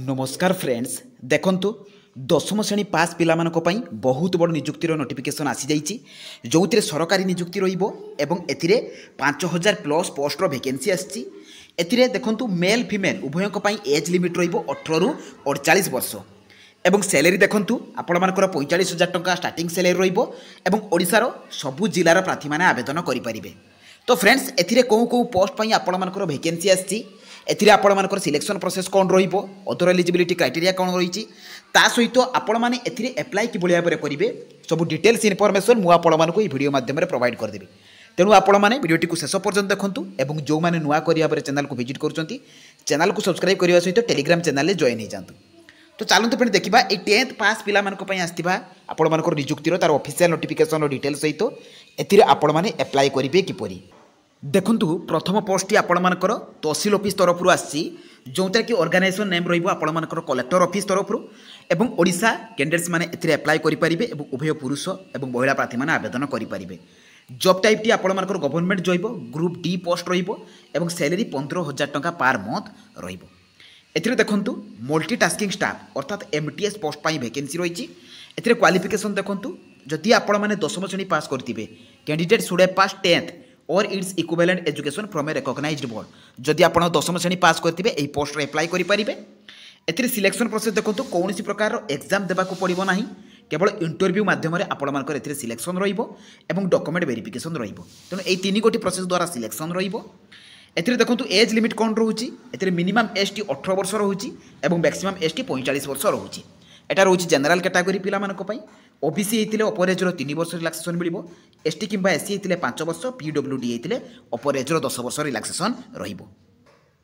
नमस्कार फ्रेंड्स देखंतु दशम श्रेणी पास पिलामानक पई बहुत बड़ नियुक्तिर नोटिफिकेशन आसी जाइछि जोथिरे सरकारी नियुक्ति रहिबो एवं एथिरे 5000 प्लस पोस्टर वैकेंसी आछि। एथिरे देखंतु मेल फीमेल उभयक पई एज लिमिट रहिबो 18 रु 48 वर्ष एवं सैलरी देखंतु आपण मानकर 45000 टंका स्टार्टिंग सैलरी रहिबो एवं ओडिसार सबु जिल्लार प्रार्थी माने आवेदन करि परिबे। तो फ्रेंड्स एथिरे को पोस्ट पई आपण मानकर वैकेंसी आछि एथिरे आपण मानकर सिलेक्शन प्रोसेस कौन रहिबो अदर एलिजिबिलिटी क्राइटेरिया कौन रही ता सहित आपण माने एथिरे अप्लाई कि भाव में करेंगे सब डिटेल्स इनफॉरमेशन मु आपण मानक ई वीडियो माध्यम प्रोवाइड करदेबी। तेणु आपण माने वीडियोटी को शेष पर्यंत देखंतु एवं जो माने नुआ करिया पर चैनल को विजिट करछंती चैनल को सब्सक्राइब करबा सहित टेलीग्राम चैनल रे जॉइन हो जातु। तो चलते पे देखा ये 10th पास पिला आसवा आपण मानकर नियुक्तिर तार ऑफिशियल नोटिफिकेशन डिटेल्स सहित एथिरे आपण माने अप्लाई करेंगे किपरि। देखंतु प्रथम पोस्टटी आपण मानकर तहसील ऑफिस तरफ आसी जो कि ऑर्गेनाइजेशन नेम रहिबो आपण मानकर कलेक्टर ऑफिस तरफ एवं ओडिशा कैंडिडेट्स माने एथिरे अप्लाई करि परिबे एवं उभय पुरुष एवं महिला प्रार्थी माने आवेदन करि परिबे। जॉब टाइप टी आपण मानकर government job group D post रहिबो एवं सैलरी 15000 टंका पर मंथ रहिबो। एथिरे देखंतु मल्टीटास्किंग स्टाफ अर्थात एमटीएस पोस्ट पाई वैकेंसी रही। एथिरे क्वालिफिकेशन देखंतु जदि आपण माने 10वीं श्रेणी पास करथिबे candidate should have pass 10th or its equivalent education from a recognized board. जदि आपण 10वीं श्रेणी पास करथिबे एही पोस्ट रे अप्लाई करि परिबे। एथिरे सिलेक्शन प्रोसेस देखंतु कोनोसी प्रकार एग्जाम देबा को पड़िबो नाही केवल इंटरव्यू माध्यम रे आपण मानकर एथिरे सिलेक्शन रहिबो एवं डॉक्यूमेंट वेरिफिकेशन रहिबो। तेणु एही तीन गोटी प्रोसेस द्वारा सिलेक्शन रहिबो। एथिरे देखंतु एज लिमिट कौन रोची एथिरे मिनिमम एज टी 18 वर्ष रोची एवं मैक्सिमम एज टी 45 वर्ष रोची। एटा रोची जनरल कैटेगरी पिला मानक पई ओबीसी हेतिले अपर एज रो 3 वर्ष रिलैक्सेशन मिलिबो एसटी किंबा एससी हेतिले 5 वर्ष पीडब्ल्यूडी हेतिले अपर एज रो 10 वर्ष रिलैक्सेशन रहिबो।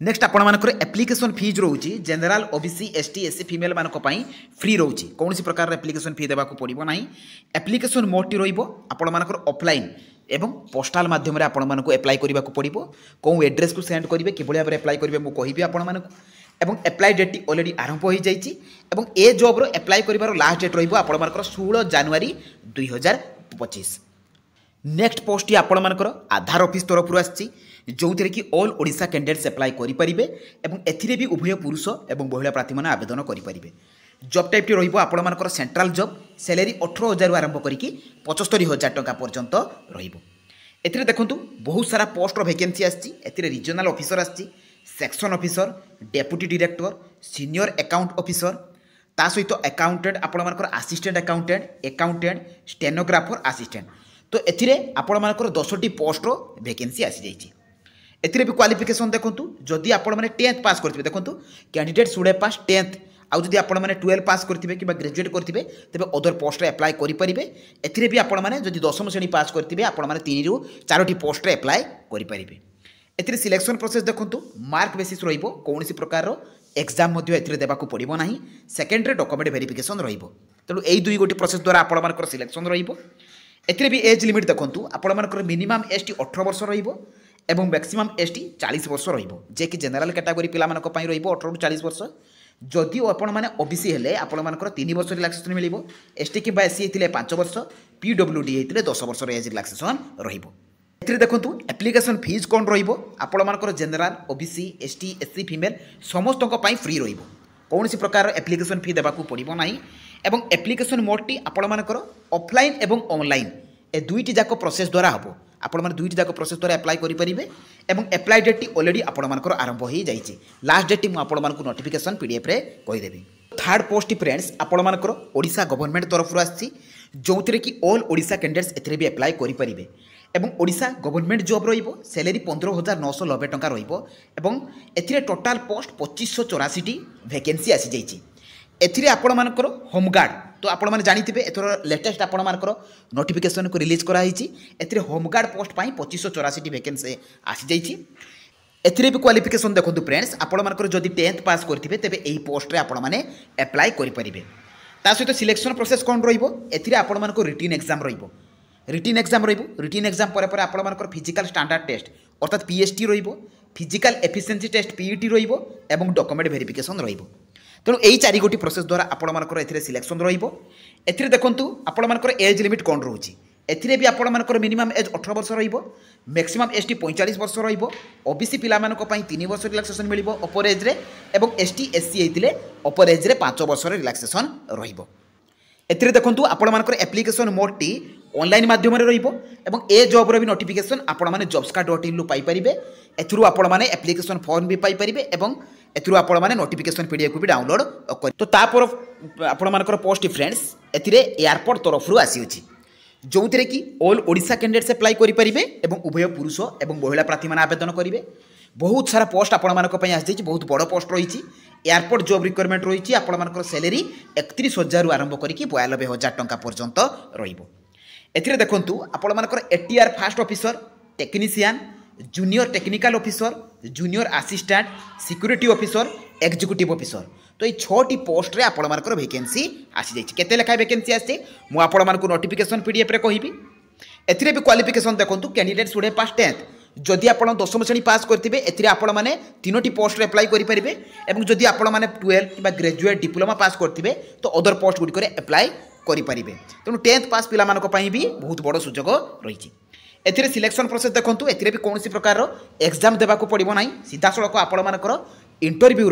नेक्स्ट आपण मानकर एप्लिकेशन फीज रोची general OBC ST SC female मानक पई फ्री रोची कोनोसी प्रकार एप्लिकेशन फी देबा को पड़िबो नाही। एप्लिकेशन मोड टी रहिबो आपण मानकर ऑफलाइन एवं पोस्टाल माध्यम आपण मानक अप्लाई करबा को पड़िबो को एड्रेस को सेंड करिवे कि भाव में अप्लाई करिवे मु कहिबी आपण मानक एवं अप्लाई डेट ऑलरेडी आरंभ हो जाइछि एवं ए जॉब रो अप्लाई करिवार लास्ट डेट रहिबो आपण मानकर 16 जनवरी 2025। नेक्स्ट पोस्ट आपण मानकर आधार ऑफिस तरफ आछि जो कि ऑल ओडिशा कैंडिडेट्स अप्लाई करि परिबे एवं एथिरे भी उभय पुरुष एवं महिला प्रार्थी माने आवेदन करि परिबे। जॉब टाइप टी रहिबो आपण मानकर सेंट्रल जॉब सैलरी 18000 आरंभ करिकी 75000 टंका पर्यंत रहिबो। एथिरे देखंतु बहुत सारा पोस्ट वैकेंसी आछि एथिरे रीजनल ऑफिसर आछि section officer deputy director senior account officer ता सहित अकाउंटेंट आपण मानकर असिस्टेंट अकाउंटेंट स्टेनोग्राफर असिस्टेंट। तो एथिरे आपण मानकर 10टी पोस्ट वैकेंसी आसी जाइछि। एथिरे भी क्वालिफिकेशन देखंतु जदि आपण माने 10th पास करथिबे देखंतु candidate should have pass 10th आउ जदि आपण माने 12 पास करथिबे कि ग्रेजुएट करथिबे तबे अदर पोस्ट रे अप्लाई करि परिबे। एथिरे भी आपण माने जदि 10वीं श्रेणी पास करथिबे आपण माने 3 रु 4टी पोस्ट रे अप्लाई करि परिबे। एथिरे सिलेक्शन प्रोसेस देखंतु मार्क बेसिस रहिबो कोनोसी प्रकार रो एग्जाम मध्ये एथिरे देबा को पड़िबो नाही सेकेंडरी डॉक्यूमेंट वेरिफिकेशन रहिबो। तेणु एई दुई गोटी प्रोसेस द्वारा आपण मानकर सिलेक्शन रहिबो। एथिरे भी एज लिमिट देखंतु आपण मानकर मिनिमम एज टी 18 वर्ष रहिबो एवं मैक्सिमम एज टी 40 वर्ष रहिबो जे कि जनरल कैटेगरी पिला मानक पई रहिबो 18 रु 40 वर्ष। जदि आपण माने ओबीसी हेले आपण मानकर 3 वर्ष रिलैक्सेशन मिलिबो एसटी किंबा एससी हेतिले 5 वर्ष पीडब्ल्यूडी हेतिले 10 वर्ष एज रिलैक्सेशन रहिबो। एथिरे देखंतु एप्लिकेशन फीस कोन रहिबो आपण मानकर general OBC ST SC female समस्तक पई फ्री रहिबो कोनोसी प्रकार एप्लिकेशन फी देबा को पड़िबो नाही एवं एप्लिकेशन मोड टी आपण मानकर ऑफलाइन एवं ऑनलाइन ए दुईटी जाक प्रोसेस द्वारा हबो। आपण माने दुईटी जाक प्रोसेस द्वारा अप्लाई करि परिबे एवं अप्लाई डेट टी ऑलरेडी आपण मानकर आरंभ हो जाइछि लास्ट डेट टी मु आपण मानकु नोटिफिकेशन पीडीएफ रे कहि देबी। थर्ड पोस्ट फ्रेंड्स आपण मानकर ओडिशा गवर्नमेंट तरफ आछि जोंतरे कि ऑल ओडिशा कैंडिडेट्स एथिरे भी अप्लाई करि परिबे एवं ओडिशा गवर्नमेंट जॉब रहिबो सैलरी 15990 टंका रहिबो एवं एथिरे टोटल पोस्ट 2584 टी वैकेंसी आसी जाइछि। एथिरे आपण मानकर होमगार्ड तो आपण माने जानिथिबे एथर लेटेस्ट आपण मानकर नोटिफिकेशन को रिलीज करा हिची एथिरे होमगार्ड पोस्ट पाई 2584 टी वैकेंसी आसी जाइछि। एथिरे भी क्वालिफिकेशन देखंतु फ्रेंड्स आपण मानकर जदि 10th पास करथिबे तबे एही पोस्ट रे आपण माने अप्लाई करि परिबे। ता सहित सिलेक्शन प्रोसेस कोन रहिबो एथिरे आपण मानकर रिटन एग्जाम रहिबो रिटन एग्जाम पर आपण मानकर फिजिकल स्टैंडर्ड टेस्ट अर्थात पीएसटी रहिबो फिजिकल एफिशिएंसी टेस्ट पीईटी रहिबो एवं डॉक्यूमेंट वेरिफिकेशन रहिबो। तेणु यही 4 गोटी प्रोसेस द्वारा आपण मानकर एथिरे सिलेक्शन रहिबो। एथिरे देखंतु आपण मानकर एज लिमिट कोन रहउची एथिरे भी आपणकर मिनिमम एज 18 वर्ष मैक्सिमम एसटी 45 वर्ष ओबीसी पिला 3 वर्ष रिलैक्सेशन मिल अपर एज्रे और एसटी एससी होते अपर एज्रे 5 वर्ष रिलैक्सेशन एथिरे देखंतु आपणकर एप्लिकेशन मोड टी ऑनलाइन माध्यम एवं ए जॉबर भी नोटिफिकेशन आपण मैंने jobscard.in पाइपर एथुरु आपण मैंने एप्लिकेशन फॉर्म भी पाइपर और एथुरु आपण मैंने नोटिफिकेशन पीडीएफ को भी डाउनलोड कर तो तापर आपण मानकर पोस्ट फ्रेंड्स एथिरे एयरपोर्ट तरफ आसी अछि जो थे कि ऑल ओडिशा कैंडिडेट्स अप्लाई करेंगे और उभय पुरुष और महिला प्रार्थी मैंने आवेदन करेंगे बहुत सारा पोस्ट आपण आसी बहुत बड़ पोस्ट रही एयरपोर्ट जॉब रिक्वायरमेंट रही आपर सैलरी 31,000 आरंभ करके 92,000 टंका पर्यंत रही देखु आपर ATR fast officer technician junior technical officer junior assistant security officer executive officer तो ये 6टी पोस्ट रे आपर वैकेंसी आसी जाइए केते लेखा वैकेंसी आसी मुझे नोटिफिकेशन पीडीएफ रे कहबी एथिरे भी क्वालिफिकेशन देखो कैंडिडेट शुड पास 10th जदि आप 10वीं श्रेणी पास करेंगे एथिरे आपण मैंने 3टी पोस्ट अप्लाई करेंगे और जदि आपण मैंने 12th कि ग्रेजुएट डिप्लोमा पास करेंगे तो अदर पोस्ट गुड़िक अप्लाई करेंगे तेणु 10th पास पिलामानक भी बहुत बड़ सुजोग रही एथिरे सिलेक्शन प्रोसेस देखो एथिरे भी कौन प्रकार एग्जाम देवाक पड़ो ना सीधा सड़क आपर इंटरव्यू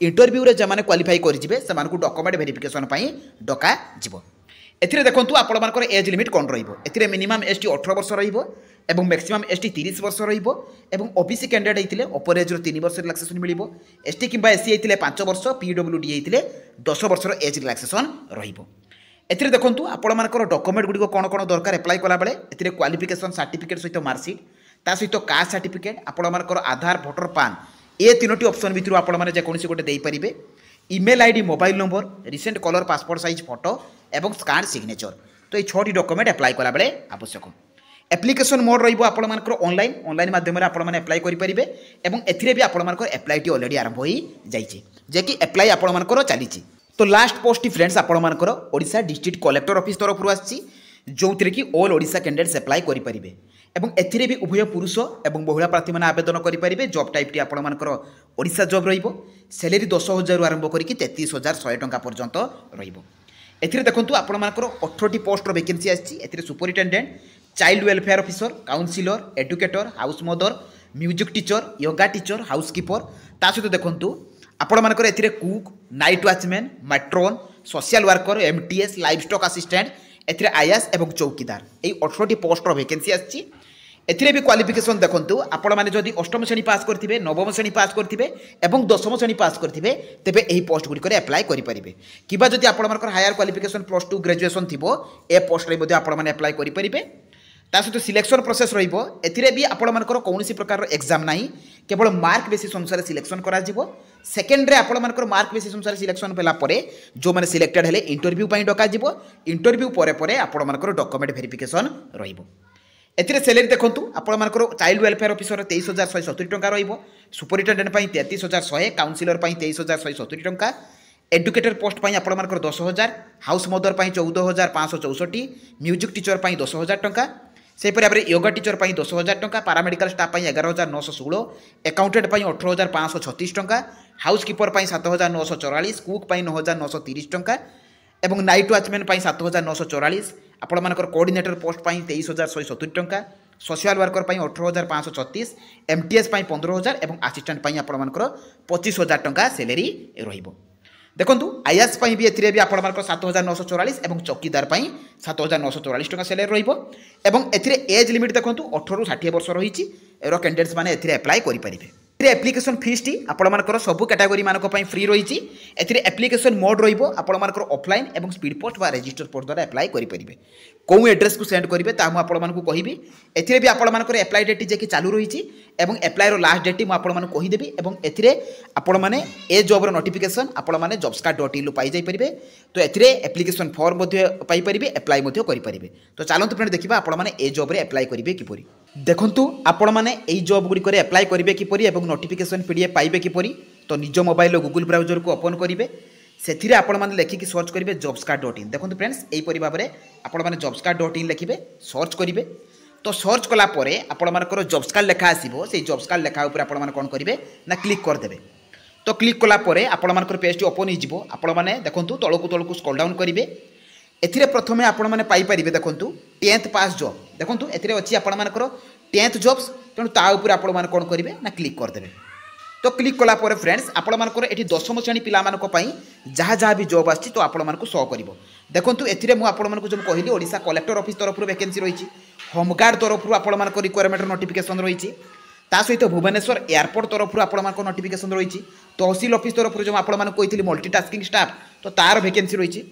इंटरव्यू रे जमाने क्वालिफाई करेंगे से डॉक्यूमेंट वेरिफिकेशन डका एथिरे देखंतु आपणकर एज लिमिट कौन रही मिनिमम एसटी 18 वर्ष और मैक्सिमम एसटी 30 वर्ष और ओबीसी कैंडिडेट होते अपर एज 3 वर्ष रिलैक्सेशन मिल एसटी कि एससी होते 5 वर्ष पीडब्ल्यूडी होते 10 वर्ष एज रिलैक्सेशन रही देखंतु आपणकर डॉक्यूमेंट गुड़िक कौन कौन दरकार अप्लाई कला बेले एथिरे क्वालिफिकेशन सर्टिफिकेट सहित मार्कशीट ता सहित कास्ट सर्टिफिकेट आपणकर आधार भोटर पान ये 3टी ऑप्शन भितर आपण मैंने जेकोसी गोटे देपारे email ID mobile number recent colour passport size photo एवं स्कान सिग्नेचर तो ये 6टी डॉक्यूमेंट अप्लाई कला बेले आवश्यक एप्लिकेशन मोड रहिबो आपणकर ऑनलाइन माध्यम आपण मैंने अप्लाई करेंगे और एथिरे भी आपणकर अप्लाई ऑलरेडी आरंभ हो जाइए जे कि अप्लाई आपणकर चली तो लास्ट पोस्ट फ्रेंड्स आपणकर ओडिशा डिस्ट्रिक्ट कलेक्टर ऑफिस तरफ आसी जो थे कि ऑल ओडिशा कैंडिडेट्स अप्लाई करेंगे और एथिरे भी उभय पुरुष और महिला प्रार्थी मैंने आवेदन करेंगे जॉब टाइपटी आपणकर ओडिशा जॉब सैलरी 10,000 आरंभ करके 33,100 टंका पर्यंत रही देखो आपणकर 18टी पोस्ट वैकेंसी आसी superintendent child welfare officer counsellor educator house mother music teacher yoga teacher housekeeper ता सहित देखो आपणकर एथिरे cook night watchman matron social worker MTS livestock assistant एथिरे आईएएस एवं चौकीदार ये 18टी पोस्ट वैकेंसी आसी एथिरे भी क्वालिफिकेशन देखंतु आपण माने जदि 8वीं श्रेणी पास करथिबे 9वीं श्रेणी पास करथिबे एवं 10वीं श्रेणी पास करथिबे तेबे एही पोस्ट गुडी करे अप्लाई करि परिबे किबा जदि आपण मानकर हायर क्वालिफिकेशन +2 ग्रेजुएशन थिबो ए पोस्ट रे मध्ये आपण माने अप्लाई करि परिबे ता सहित सिलेक्शन प्रोसेस रहिबो एथिरे भी आपण मानकर कोनोसी प्रकार एग्जाम नाही केवल मार्क बेसिस अनुसार सिलेक्शन करा जिवो सेकेंड रे आपण मानकर मार्क बेसिस अनुसार सिलेक्शन पेला परे जो माने सिलेक्टेड हेले इंटरव्यू पई डका जिवो इंटरव्यू परे परे आपण मानकर डॉक्यूमेंट वेरिफिकेशन रहिबो एथिरे सैलरी देखंतु आपण मानकर चाइल्ड वेलफेयर ऑफिसर 23,170 टंका रहिबो सुपरिटेंडेंट पई 33,100 काउंसिलर पई 23,170 टंका एडुकेटर पोस्ट पई आपण मानकर 10,000 हाउस मदर पई 14,564 म्यूजिक टीचर पई 10,000 टंका सेपरि भाव योगा टीचर पई 10,000 टंका पारामेडिकल स्टाफ पई 11,916 अकाउंटेंट पई 18,536 टंका हाउसकीपर पई 7,944 कुक पई 9,930 टंका एवं नाइट वॉचमैन पई 7,944 आपण मानकर कोऑर्डिनेटर पोस्ट पई 23,170 टंका सोशल वर्कर पई 18,536 एमटीएस पई 15,000 एवं असिस्टेंट पई आपण मानकर 25,000 टंका सैलरी रहिबो देखंतु आईएएस पई भी एथिरे भी आपण मानकर 7,944 एवं चौकीदार पई 7,944 टंका सैलरी रहिबो एवं एथिरे एज लिमिट देखंतु 18 रु 60 वर्ष रहिछि एरो कैंडिडेट्स माने एथिरे अप्लाई करि परिबे एप्लिकेशन फीस टी आपण मानकर सबु कैटेगरी मानक पई फ्री रहिछि एथिरे एप्लिकेशन मोड रहिबो आपण मानकर ऑफलाइन एवं स्पीड पोस्ट बा रजिस्टर पोस्ट द्वारा अप्लाई करि परिबे को एड्रेस को सेंड करिवे ता हम आपण मानकु कहिबी एथिरे भी आपण मानकर अप्लाई डेट जे कि चालू रहिछि एवं अप्लाई रो लास्ट डेट म आपण मानकु कहि देबी एवं एथिरे आपण माने ए जॉब रो नोटिफिकेशन आपण माने jobscard.in पाई जाई परिबे तो एथिरे एप्लिकेशन फॉर्म मध्ये पाई परिबे अप्लाई मध्ये करि परिबे तो चलंतु फ्रेंड देखिबा आपण माने ए जॉब रे अप्लाई करिवे किपरि देखंतु आपण माने एई जॉब गुडी करे अप्लाई करिवे किपरि एवं नोटिफिकेशन पीडीएफ पाइबे किपरि तो निज मोबाइल गूगल ब्राउजर को ओपन करिवे सेथिरे आपण माने लेखिकी सर्च करिवे jobscard.in देखंतु फ्रेंड्स एई परि भाबरे आपण माने jobscard.in लेखिबे सर्च करिवे तो सर्च कला परे आपण मानकर जॉब्सकार्ड लेखा आसीबो से जॉब्सकार्ड लेखा ऊपर आपण माने कोन करिवे ना क्लिक कर देबे तो क्लिक कला परे आपण मानकर पेज टी ओपन हो जिवो आपण माने देखंतु तळकु स्क्रॉल डाउन करिवे एथिरे प्रथमे आपण मैंने पाइपर देखूँ 10th पास जॉब देखूँ एथिरे अच्छी आपर 10th जॉब्स तेणु ता उपर आपण मैंने कौन करेंगे ना क्लिक करदे। तो क्लिक कलापर फ्रेंड्स आपर ये 10th श्रेणी पाई जहाँ जहाँ भी जॉब आसी तो आपण शो कर देखूँ एथिरे मुझे जो कहली ओडिशा कलेक्टर ऑफिस तरफ वैकेंसी रही होमगार्ड तरफ आपण रिक्वायरमेंट नोटिफिकेशन रही ता सहित भुवनेश्वर एयरपोर्ट तरफ आपण नोटिफिकेशन रही तहसील ऑफिस तरफ जो आपको मल्टीटास्किंग स्टाफ तो तार वैकेंसी रही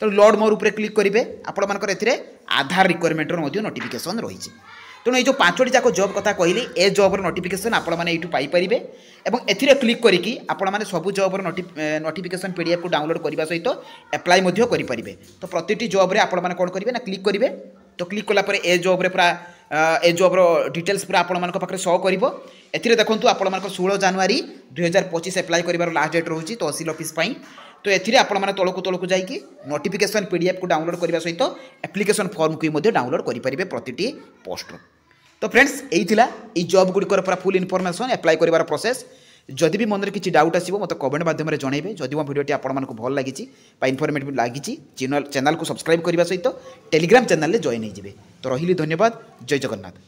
तो लॉर्ड मोर उपरे क्लिक करेंगे आपर आधार रिक्वायरमेंट नोटिफिकेशन रही तेणु ये जो 5टी जाक जॉब कथा कहली ए जॉबर नोटिफिकेशन आपण मैंने यूँ पाइपर एवं एथिरे क्लिक करके आपण मैंने सब जॉबर नोटिफिकेशन पीडीएफ को डाउनलोड करने सहित एप्लाई करेंगे। तो प्रति जॉब्रे आपण मैंने कौन करेंगे ना क्लिक करेंगे। तो क्लिक कलापर ए जॉब्रे पूरा ए जॉब्र डिटेल्स पूरा आपण पाखे शो कर एथिरे देखूँ आपण 16 जनवरी 2025 एप्लाई कर लास्ट डेट रोचे तहसील ऑफिस पाई। तो एथिरे आपण मैंने तौक जाकि नोटिफिकेशन पीडीएफ को डाउनलोड करने सहित एप्लिकेशन फॉर्म को डाउनलोड करेंगे प्रति पोस्ट। तो फ्रेंड्स यही जॉब गुड़िकर पूरा फुल इनफॉरमेशन एप्लाई कर प्रोसेस जदि भी मन में किसी डाउट आसो मत कमेंट माध्यम जनइबे जदि मो भिडियोटी आपको भल लगी इनफॉर्मेटिव लगी चैनल को सब्सक्राइब करने सहित टेलीग्राम चैनल में जॉइन हो। तो रही धन्यवाद। जय जगन्नाथ।